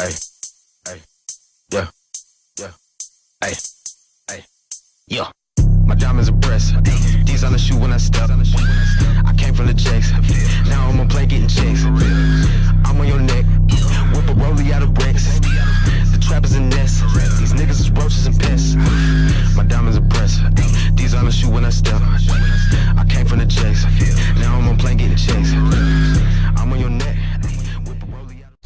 Ay, ay, yeah, yeah, ay, ay, yeah. My diamonds are breasts. These on the shoe when I step. I came from the checks. Now I'm on play getting checks. I'm on your neck. Whip a rollie out of bricks. The trap is a nest. These niggas is roaches and pests. My diamonds are breasts. These on the shoe when I step. I came from the checks. Now I'm on play getting checks. I'm on your neck. Whip a rollie out of.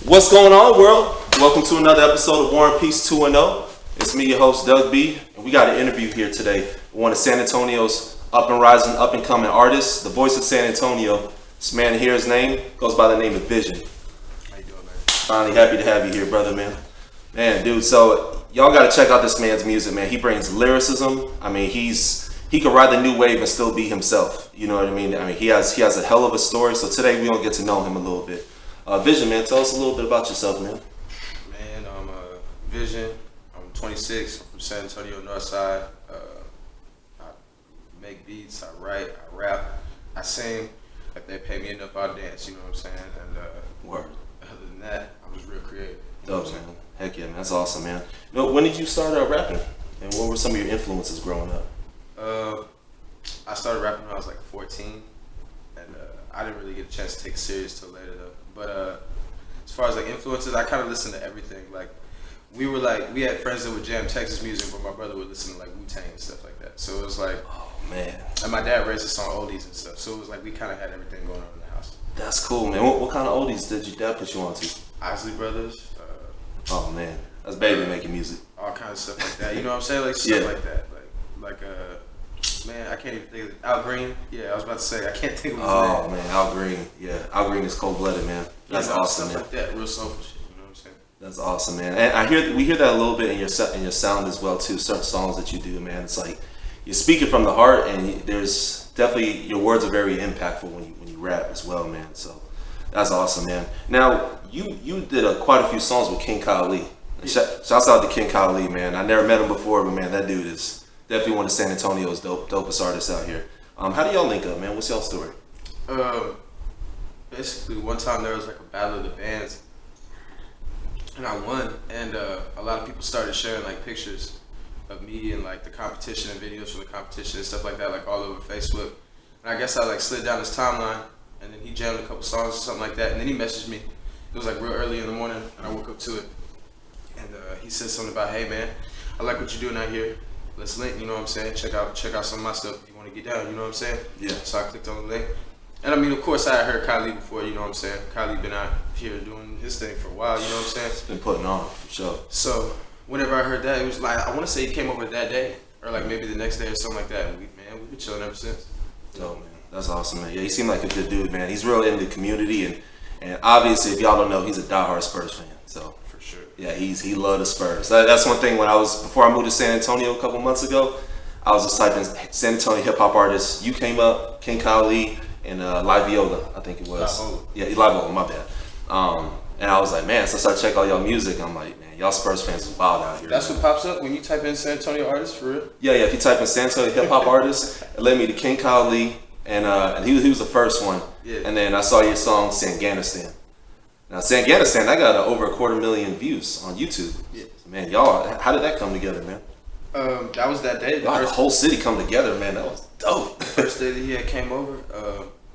What's going on, world? Welcome to another episode of War and Peace 2-0. It's me, your host, Doug B. And we got an interview here today with one of San Antonio's up and rising, up and coming artists, the voice of San Antonio. This man here, his name goes by the name of Vision. How you doing, man? Finally happy to have you here, brother, man. Man, dude, so y'all got to check out this man's music, man. He brings lyricism. I mean, he can ride the new wave and still be himself. You know what I mean? He has a hell of a story. So today we gonna get to know him a little bit. Vision, man, tell us a little bit about yourself, man. Man, I'm Vision. I'm 26. I'm from San Antonio, North Side. I make beats. I write. I rap. I sing. If they pay me enough, I'll dance. You know what I'm saying? And Word. other than that, I'm just real creative. You know Dope, what I'm man. Heck yeah, man. That's awesome, man. You know, when did you start rapping? And what were some of your influences growing up? saying? I started rapping when I was like 14, and I didn't really get a chance to take it serious till later though. But as far as like influences, I kind of listened to everything. Like we had friends that would jam Texas music, but my brother would listen to like Wu-Tang and stuff like that. So it was like, Oh, man. and my dad raised us on oldies and stuff. So it was like we kind of had everything going on in the house. That's cool, man. What kind of oldies did your dad put you on to? Isley Brothers, Oh, man. That's baby making music. all kinds of stuff like that. You know what I'm saying? Like stuff Yeah. like that. Man, I can't even think of it. Al Green. Yeah, I was about to say I can't think of his Oh, name. man. Al Green. Yeah. Al Green is cold-blooded, man. That's You know, awesome, stuff man. like that, real soulful shit. You know what I'm saying? That's awesome, man. And we hear that a little bit in your sound as well too. Certain songs that you do, man. It's like you're speaking from the heart, and there's definitely your words are very impactful when you rap as well, man. So that's awesome, man. Now you did quite a few songs with King Kyle Lee. And shouts out to King Kyle Lee, man. I never met him before, but man, that dude is definitely one of San Antonio's dopest artists out here. How do y'all link up, man? What's y'all story? Basically, one time there was like a battle of the bands, and I won. And a lot of people started sharing like pictures of me and like the competition and videos from the competition and stuff like that, like all over Facebook. And I guess I like slid down his timeline, and then he jammed a couple songs or something like that. And then he messaged me. It was like real early in the morning, and I woke up to it. And he said something about, "Hey man, I like what you're doing out here. Let's link." You know what I'm saying? Check out some of my stuff if you want to get down. You know what I'm saying? Yeah. So I clicked on the link. And I mean, of course, I had heard Kylie before, you know what I'm saying? Kylie been out here doing his thing for a while, you know what I'm saying? Been putting on for sure. So whenever I heard that, it was like, I want to say he came over that day, or like maybe the next day or something like that. And we've been chilling ever since. Oh man, that's awesome, man. Yeah, he seemed like a good dude, man. He's real in the community, and obviously, if y'all don't know, he's a diehard Spurs fan. So For sure. yeah, he loved the Spurs. That's one thing. Before I moved to San Antonio a couple months ago, I was just typing San Antonio hip hop artists. You came up, King Kyle Lee, and Live Viola, I think it was. Live Viola. Yeah, Live Viola, my bad. And I was like, man, so I started checking all y'all music. I'm like, man, y'all Spurs fans is wild out here. That's man. what pops up when you type in San Antonio artists, for real? Yeah. If you type in San Antonio hip hop artists, it led me to King Kyle Lee, and he was the first one. Yeah. And then I saw your song Sanganistan. Now Sanganistan, I got over 250,000 views on YouTube. Yeah. Man, y'all, how did that come together, man? That was that day. Y'all had the whole city come together, man. That was dope. First day that he had came over,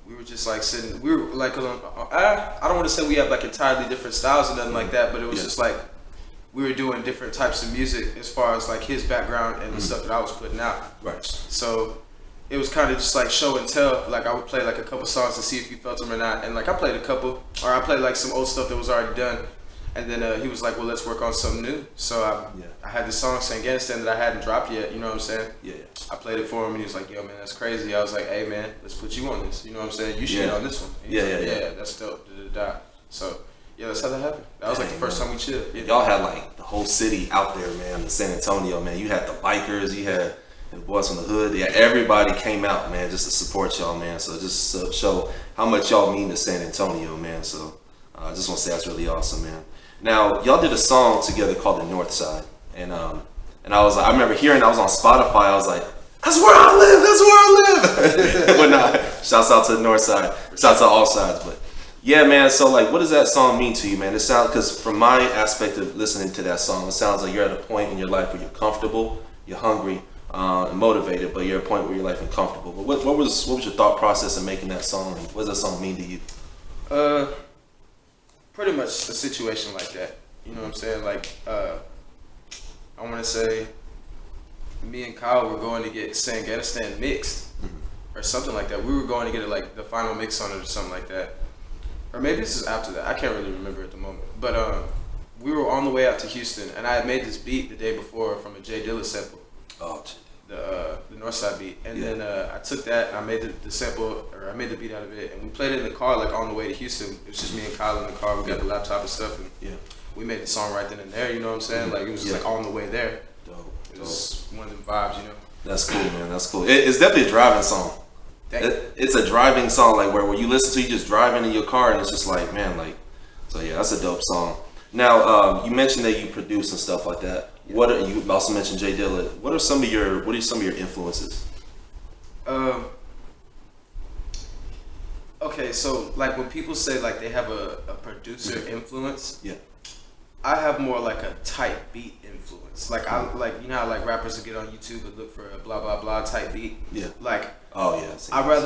we were just like sitting. We were like, I don't want to say we have like entirely different styles or nothing like that, but it was Yeah. just like we were doing different types of music as far as like his background and the stuff that I was putting out. Right. So it was kind of just like show and tell. Like I would play like a couple songs to see if you felt them or not, and like I played a couple, or I played like some old stuff that was already done. And then he was like, well, let's work on something new. So I had this song, Sanganistan, that I hadn't dropped yet, you know what I'm saying? Yeah. I played it for him, and he was like, yo, man, that's crazy. I was like, hey, man, let's put you on this. You know what I'm saying? You should Yeah. get on this one. And he's Yeah, like, yeah. yeah, that's dope. Da-da-da. So, yeah, that's how that happened. That was like the Dang, first man. time we chilled. Yeah. Y'all had like the whole city out there, man, in San Antonio, man. You had the bikers, you had the boys from the hood. Yeah, everybody came out, man, just to support y'all, man. So just to show how much y'all mean to San Antonio, man. So I just want to say that's really awesome, man. Now, y'all did a song together called The North Side. And I remember hearing, I was on Spotify, I was like, that's where I live, that's where I live. But nah, shouts out to the North Side, shouts out to all sides. Yeah, man. So, like, what does that song mean to you, man? It sounds, because from my aspect of listening to that song, it sounds like you're at a point in your life where you're comfortable, you're hungry, and motivated, but you're at a point where your life is comfortable. But what was your thought process in making that song? And what does that song mean to you? Pretty much a situation like that. You know what I'm saying? Like, I want to say, me and Kyle were going to get Sanganistan mixed, or something like that. We were going to get it, like the final mix on it or something like that. Or maybe this is after that. I can't really remember at the moment. But we were on the way out to Houston, and I had made this beat the day before from a Jay Dilla sample. Oh, The Northside beat. And then I took that and I made the sample, or I made the beat out of it, and we played it in the car, like on the way to Houston. It was just me and Kyle in the car. We got the laptop and stuff, and we made the song right then and there. You know what I'm saying? Like, it was just like on the way there. Dope. It was one of them vibes, you know. That's cool, man. That's cool. It's definitely a driving song. It's a driving song, like where when you listen to, you just driving in your car, and it's just like, man, like, so yeah, that's a dope song. Now, you mentioned that you produce and stuff like that. You also mentioned Jay Dilla. What are some of your influences? Okay, so like when people say like they have a producer influence, Yeah. I have more like a type beat influence. Like I like, you know how like rappers will get on YouTube and look for a blah blah blah type beat. Yeah. Like, oh yeah.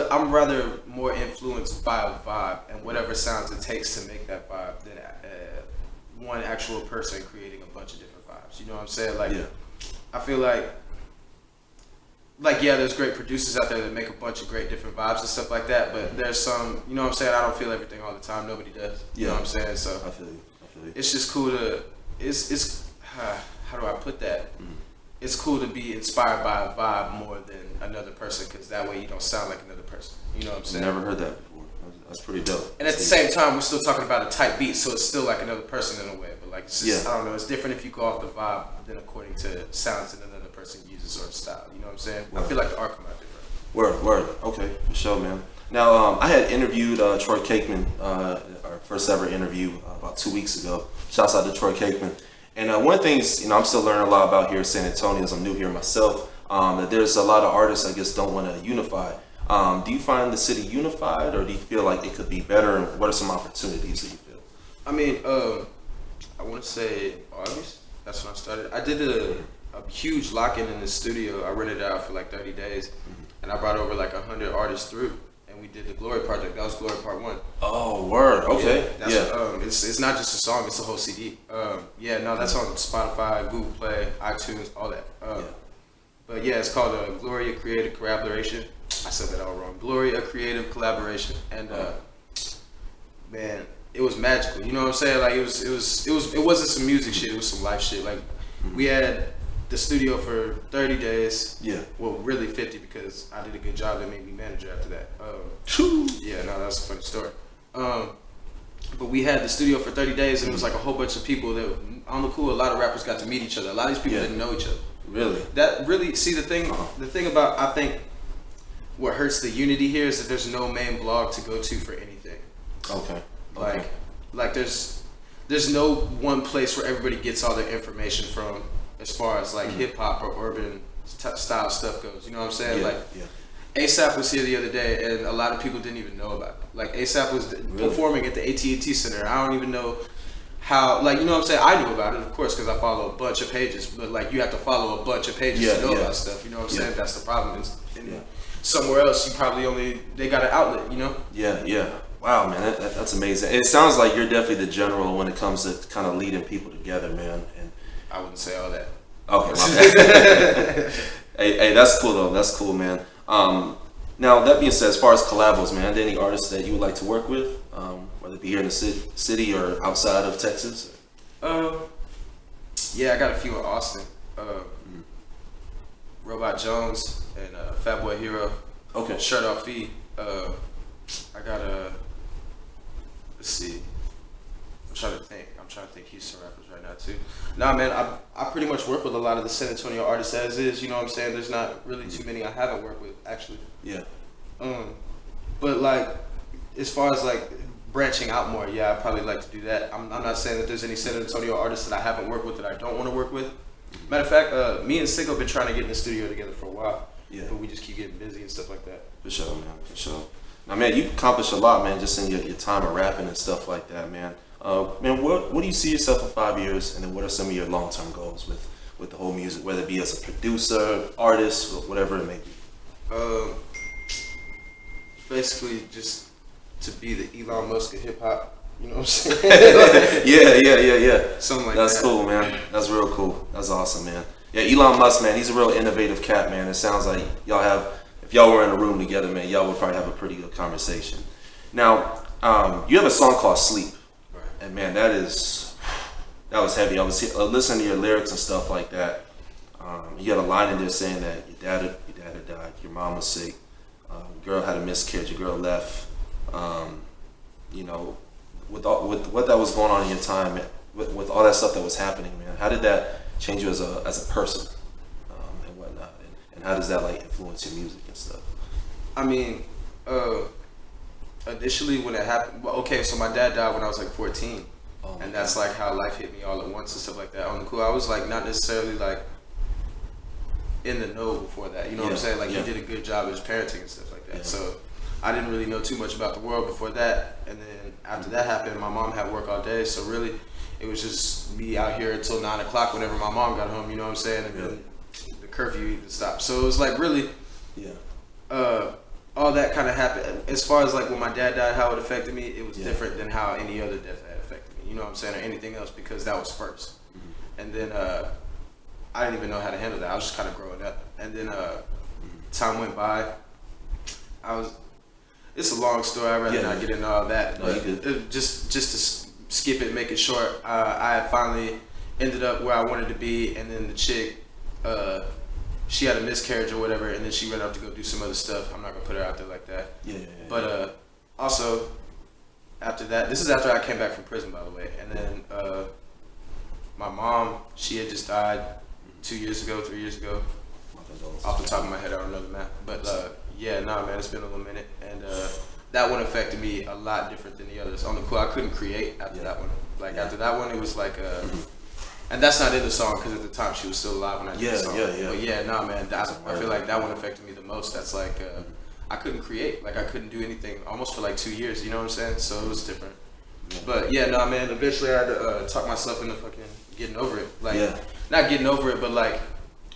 I'm rather more influenced by a vibe and whatever sounds it takes to make that vibe than one actual person creating a bunch of different vibes. You know what I'm saying? Like, I feel like yeah, there's great producers out there that make a bunch of great different vibes and stuff like that. But there's some, you know what I'm saying? I don't feel everything all the time. Nobody does. You know what I'm saying? So I feel you. it's just cool to how do I put that? It's cool to be inspired by a vibe more than another person, because that way you don't sound like another person. You know what I'm saying? Never heard that before. That's pretty dope. And at the same time, we're still talking about a type beat, so it's still like another person in a way. But like, it's just, I don't know, it's different if you go off the vibe than according to sounds that another person uses or style. You know what I'm saying? I feel like the art come out different. Word. Okay, for sure, man. Now, I had interviewed Troy Cakeman, our first ever interview about 2 weeks ago. Shouts out to Troy Cakeman. And one of the things, I'm still learning a lot about here in San Antonio, as I'm new here myself, that there's a lot of artists, I guess, don't want to unify. Do you find the city unified, or do you feel like it could be better? And what are some opportunities that you feel? I mean, I want to say August. That's when I started. I did a huge lock-in in the studio. I rented it out for like 30 days, and I brought over like 100 artists through. And we did the Glory Project. That was Glory Part 1. Oh, word. Okay. It's not just a song, it's a whole CD. That's on Spotify, Google Play, iTunes, all that. But yeah, it's called Gloria Creative Collaboration. I said that all wrong. Gloria Creative Collaboration. And man, it was magical. You know what I'm saying? Like, it wasn't some music shit, it was some life shit. Like, we had the studio for 30 days. Yeah. Well, really 50, because I did a good job. They made me manager after that. That's a funny story. But we had the studio for 30 days, and it was like a whole bunch of people that, on the cool, a lot of rappers got to meet each other. A lot of these people didn't know each other. Really? That really, see, the thing about, I think, what hurts the unity here is that there's no main blog to go to for anything. Okay. Like there's no one place where everybody gets all their information from, as far as like hip hop or urban style stuff goes. You know what I'm saying? ASAP was here the other day, and a lot of people didn't even know about it. Like, ASAP was performing at the AT&T Center. I don't even know how, like, you know what I'm saying? I knew about it, of course, because I follow a bunch of pages. But like, you have to follow a bunch of pages to know about stuff. You know what I'm saying? That's the problem. Somewhere else, they got an outlet. You know? Yeah. Wow, man, that's amazing. It sounds like you're definitely the general when it comes to kind of leading people together, man. And I wouldn't say all that. Okay, my bad. hey, that's cool though. That's cool, man. Now that being said, as far as collabos, man, are there any artists that you would like to work with, whether it be here in the city or outside of Texas? Yeah, I got a few in Austin. Robot Jones and Fatboy Hero. Okay. Shirt Off Fee. I got let's see. I'm trying to think Houston rappers right now too. Nah, man, I pretty much work with a lot of the San Antonio artists as is. You know what I'm saying? There's not really too many I haven't worked with, actually. Yeah. But like, as far as like branching out more, yeah, I'd probably like to do that. I'm not saying that there's any San Antonio artists that I haven't worked with that I don't want to work with. Matter of fact, me and Siggo have been trying to get in the studio together for a while. Yeah. But we just keep getting busy and stuff like that. For sure, man. For sure. Now, man, you've accomplished a lot, man, just in your time of rapping and stuff like that, man. Man, what do you see yourself in 5 years, and then what are some of your long-term goals with the whole music, whether it be as a producer, artist, or whatever it may be? Basically, just to be the Elon Musk of hip hop. You know what I'm saying? Yeah. Something like That's that. cool, man. That's real cool. That's awesome, man. Yeah, Elon Musk, man, he's a real innovative cat, man. It sounds like if y'all were in a room together, man, y'all would probably have a pretty good conversation. Now, you have a song called Sleep. Right. And man, that was heavy. I was listening to your lyrics and stuff like that. You had a line in there saying that your dad had died, your mom was sick, your girl had a miscarriage, your girl left. You know, with what that was going on in your time, with all that stuff that was happening, man, how did that change you as a person and whatnot? And how does that like influence your music and stuff? I mean, initially when it happened, well, okay, so my dad died when I was like 14. Oh, And that's like how life hit me all at once and stuff like that. On the cool, I was like not necessarily like in the know before that. You know what I'm saying? Like he did a good job of his parenting and stuff like that. Yeah. So I didn't really know too much about the world before that. And then after that happened, my mom had work all day. So really, it was just me out here until 9 o'clock whenever my mom got home. You know what I'm saying? And then the curfew even stopped. So it was like really, all that kind of happened. As far as like when my dad died, how it affected me, it was different than how any other death had affected me. You know what I'm saying? Or anything else, because that was first. And then I didn't even know how to handle that. I was just kind of growing up. And then time went by. It's a long story. I'd rather not get into all that. No, But just to skip it, make it short, I finally ended up where I wanted to be. And then the chick, she had a miscarriage or whatever, and then she went up to go do some other stuff. I'm not going to put her out there like that. But also, after that, this is after I came back from prison, by the way. And then my mom, she had just died 3 years ago. Off the top of my head, I don't know the math. But man, it's been a little minute. And that one affected me a lot different than the others. On the cool, I couldn't create after that one. Like after that one, it was like, and that's not in the song because at the time she was still alive when I did the song. But man, I feel like that one affected me the most. That's like, I couldn't create. Like I couldn't do anything almost for like 2 years. You know what I'm saying? So it was different. But man, eventually I had to talk myself into fucking getting over it. Like, not getting over it, but like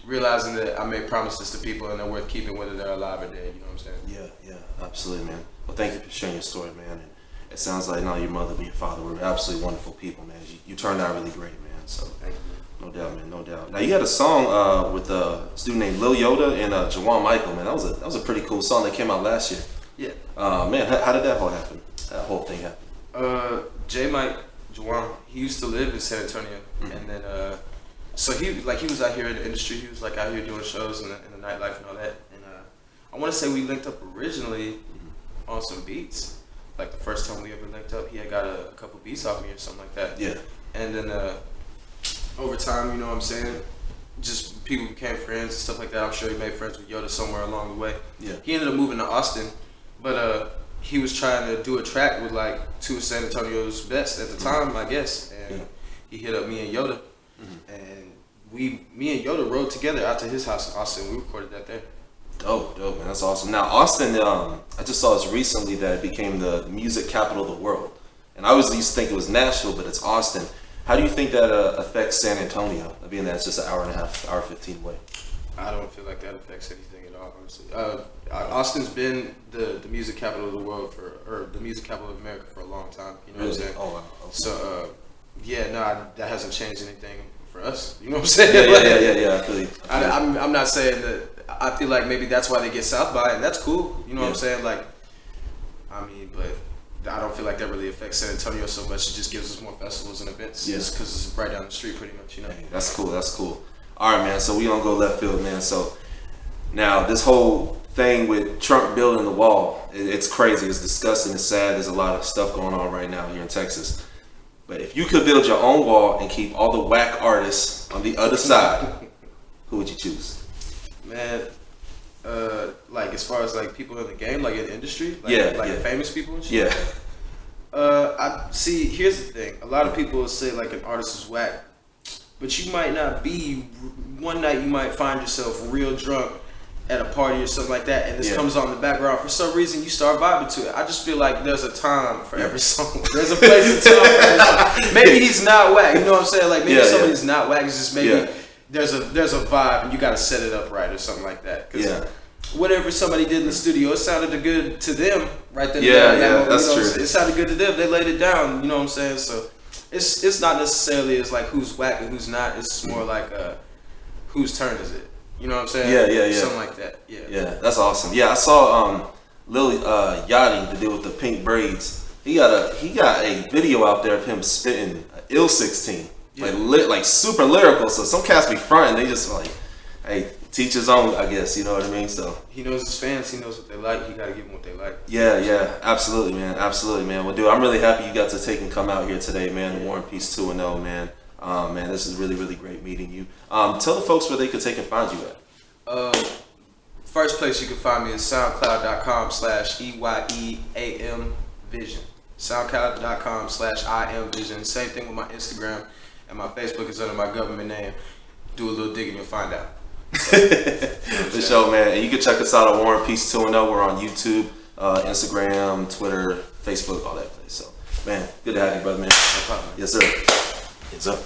realizing that I made promises to people and they're worth keeping whether they're alive or dead. You know what I'm saying? Yeah, absolutely, man. Well, thank you for sharing your story, man. And it sounds like not your mother but your father were absolutely wonderful people, man. You turned out really great, man. So Thank you. no doubt, man, no doubt. Now you had a song with a student named Lil Yoda and Jawan Michael, man. That was a pretty cool song that came out last year. Yeah. Man, how did that whole happen? That whole thing happen? J Mike Jawan, he used to live in San Antonio, and then so he was out here in the industry. He was like out here doing shows in the nightlife and all that. And I want to say we linked up originally on some beats. Like the first time we ever linked up, he had got a couple beats off me or something like that. Yeah. And then over time, you know what I'm saying, just people became friends and stuff like that. I'm sure he made friends with Yoda somewhere along the way. Yeah. He ended up moving to Austin, but he was trying to do a track with like two of San Antonio's best at the time, I guess. And he hit up me and Yoda, and me and Yoda rode together out to his house in Austin. We recorded that there. Dope, man. That's awesome. Now, Austin, I just saw this recently that it became the music capital of the world. And I always used to think it was Nashville, but it's Austin. How do you think that affects San Antonio, being that it's just an hour and a half, hour 15 away? I don't feel like that affects anything at all, honestly. Austin's been the music capital of the world or the music capital of America for a long time. You know what I'm saying? Oh, wow. Okay. So, that hasn't changed anything for us. You know what I'm saying? Yeah. I feel you. I'm not saying that. I feel like maybe that's why they get South by, and that's cool. You know what I'm saying? Like, I mean, but I don't feel like that really affects San Antonio so much. It just gives us more festivals and events. Just because it's right down the street, pretty much. You know. Hey, that's cool. All right, man. So we gonna go left field, man. So now this whole thing with Trump building the wall, it's crazy. It's disgusting. It's sad. There's a lot of stuff going on right now here in Texas. But if you could build your own wall and keep all the whack artists on the other side, who would you choose? Man, like as far as like people in the game, like in the industry, like famous people and shit. Yeah. I see. Here's the thing: a lot of people will say like an artist is whack, but you might not be. One night you might find yourself real drunk at a party or something like that, and this Yeah. comes on in the background, for some reason you start vibing to it. I just feel like there's a time for every song. There's a place and time for every song. Maybe he's not whack, you know what I'm saying? Like maybe somebody's not whack, it's just maybe there's a vibe and you gotta set it up right or something like that. 'Cause whatever somebody did in the studio, it sounded good to them right then. That's true. It sounded good to them. They laid it down, you know what I'm saying? So it's not necessarily as like who's whack and who's not. It's more like whose turn is it? You know what I'm saying? Yeah. Something like that. Yeah. Yeah, that's awesome. Yeah, I saw Lil Yachty, the dude with the pink braids. He got a video out there of him spitting Ill 16, like super lyrical. So some cats be fronting, they just like, hey, teach his own, I guess. You know what I mean? So he knows his fans. He knows what they like. He gotta give them what they like. Yeah, absolutely, man. Well, dude, I'm really happy you got to take and come out here today, man. War and Peace 2-0, man. Man, this is really, really great meeting you. Tell the folks where they could take and find you at. First place you can find me is SoundCloud.com/EYEAM Vision. SoundCloud.com/IM Vision. Same thing with my Instagram, and my Facebook is under my government name. Do a little digging, you'll find out. For sure, man. And you can check us out at War and Peace 2-0. We're on YouTube, Instagram, Twitter, Facebook, all that place. So, man, good to have you, brother, man. No problem. Yes, sir. Heads up.